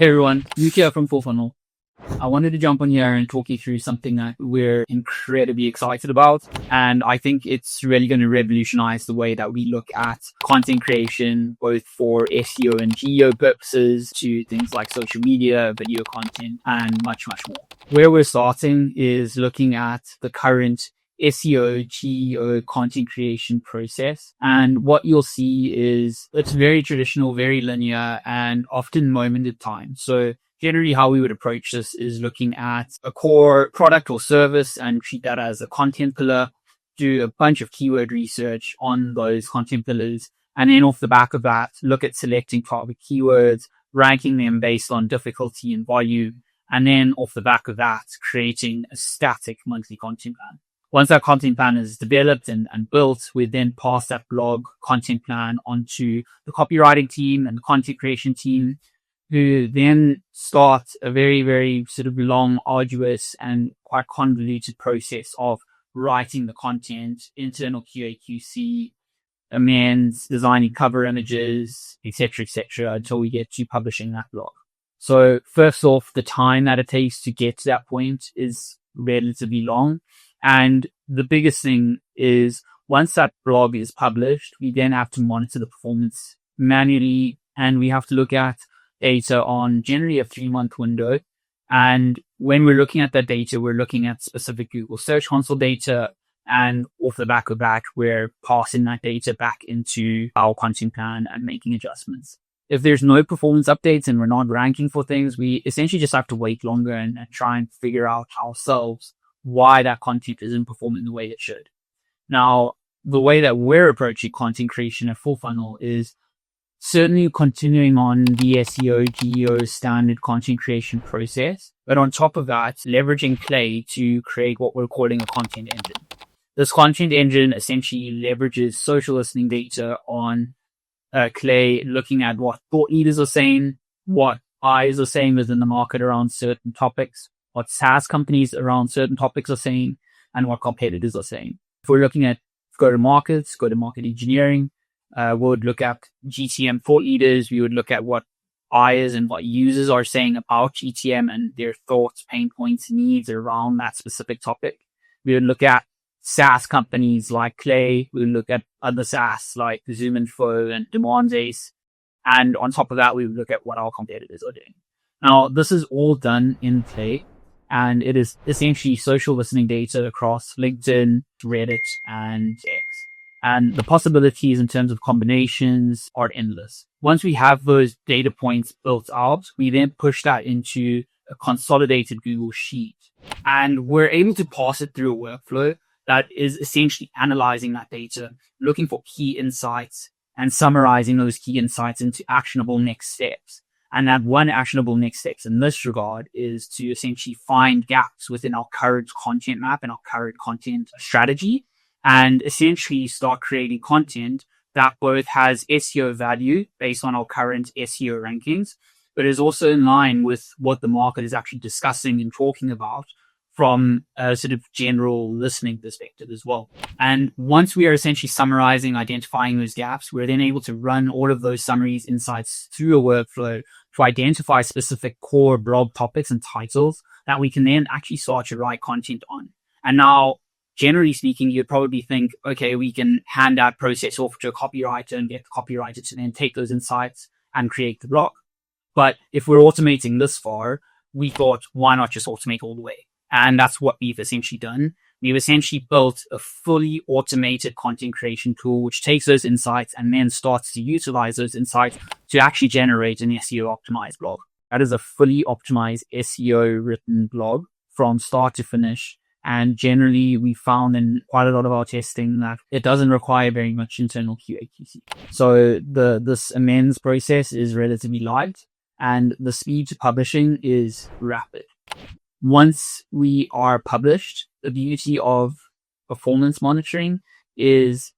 Hey everyone, Luke here from FullFunnel. I wanted to jump on here and talk you through something that we're incredibly excited about. And I think it's really going to revolutionize the way that we look at content creation, both for SEO and GEO purposes to things like social media, video content, and much, much more. Where we're starting is looking at the current SEO, GEO content creation process. And what you'll see is it's very traditional, very linear, and often moment in time. So generally how we would approach this is looking at a core product or service and treat that as a content pillar, do a bunch of keyword research on those content pillars. And then off the back of that, look at selecting target keywords, ranking them based on difficulty and volume. And then off the back of that, creating a static monthly content plan. Once that content plan is developed and built, we then pass that blog content plan onto the copywriting team and the content creation team, who then start a very, very sort of long, arduous and quite convoluted process of writing the content, internal QA/QC, amends, designing cover images, etc., until we get to publishing that blog. So first off, the time that it takes to get to that point is relatively long. And the biggest thing is once that blog is published, we then have to monitor the performance manually, and we have to look at data on generally a 3-month window. And when we're looking at that data, we're looking at specific Google Search Console data. And off the back of that, we're passing that data back into our content plan and making adjustments. If there's no performance updates and we're not ranking for things, we essentially just have to wait longer and try and figure out ourselves why that content isn't performing the way it should. Now, the way that we're approaching content creation at FullFunnel is certainly continuing on the SEO, GEO standard content creation process, but on top of that, leveraging Clay to create what we're calling a content engine. This content engine essentially leverages social listening data on Clay, looking at what thought leaders are saying, what eyes are saying within the market around certain topics, what SaaS companies around certain topics are saying, and what competitors are saying. If we're looking at go-to-market engineering, we would look at GTM thought leaders. We would look at what buyers and what users are saying about GTM and their thoughts, pain points, needs around that specific topic. We would look at SaaS companies like Clay. We would look at other SaaS like ZoomInfo and Demandbase. And on top of that, we would look at what our competitors are doing. Now, this is all done in Clay, and it is essentially social listening data across LinkedIn, Reddit, and X. And the possibilities in terms of combinations are endless. Once we have those data points built out, we then push that into a consolidated Google Sheet. And we're able to pass it through a workflow that is essentially analyzing that data, looking for key insights, and summarizing those key insights into actionable next steps. And that one actionable next steps in this regard is to essentially find gaps within our current content map and our current content strategy, and essentially start creating content that both has SEO value based on our current SEO rankings, but is also in line with what the market is actually discussing and talking about from a sort of general listening perspective as well. And once we are essentially summarizing, identifying those gaps, we're then able to run all of those summaries, insights through a workflow to identify specific core blog topics and titles that we can then actually start to write content on. And now, generally speaking, you'd probably think, okay, we can hand that process off to a copywriter and get the copywriter to then take those insights and create the blog. But if we're automating this far, we thought, why not just automate all the way? And that's what we've essentially done. We've essentially built a fully automated content creation tool, which takes those insights and then starts to utilize those insights to actually generate an SEO-optimized blog. That is a fully optimized SEO written blog from start to finish. And generally, we found in quite a lot of our testing that it doesn't require very much internal QA/QC. So this amends process is relatively light, and the speed to publishing is rapid. Once we are published, the beauty of performance monitoring is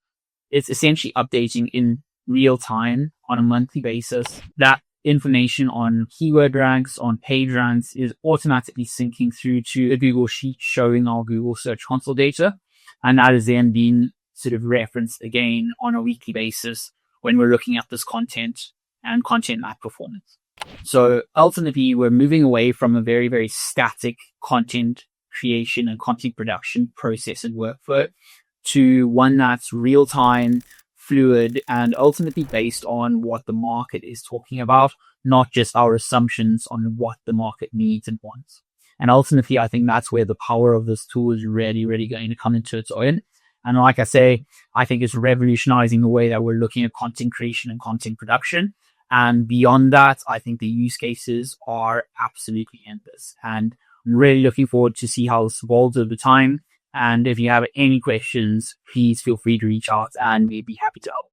it's essentially updating in real time on a monthly basis. That information on keyword ranks, on page ranks is automatically syncing through to a Google Sheet showing our Google Search Console data. And that is then being sort of referenced again on a weekly basis when we're looking at this content and content map performance. So ultimately, we're moving away from a very, very static content creation and content production process and workflow to one that's real time, fluid, and ultimately based on what the market is talking about, not just our assumptions on what the market needs and wants. And ultimately, I think that's where the power of this tool is really, really going to come into its own. And like I say, I think it's revolutionizing the way that we're looking at content creation and content production. And beyond that, I think the use cases are absolutely endless. And I'm really looking forward to see how this evolves over time. And if you have any questions, please feel free to reach out and we'd be happy to help.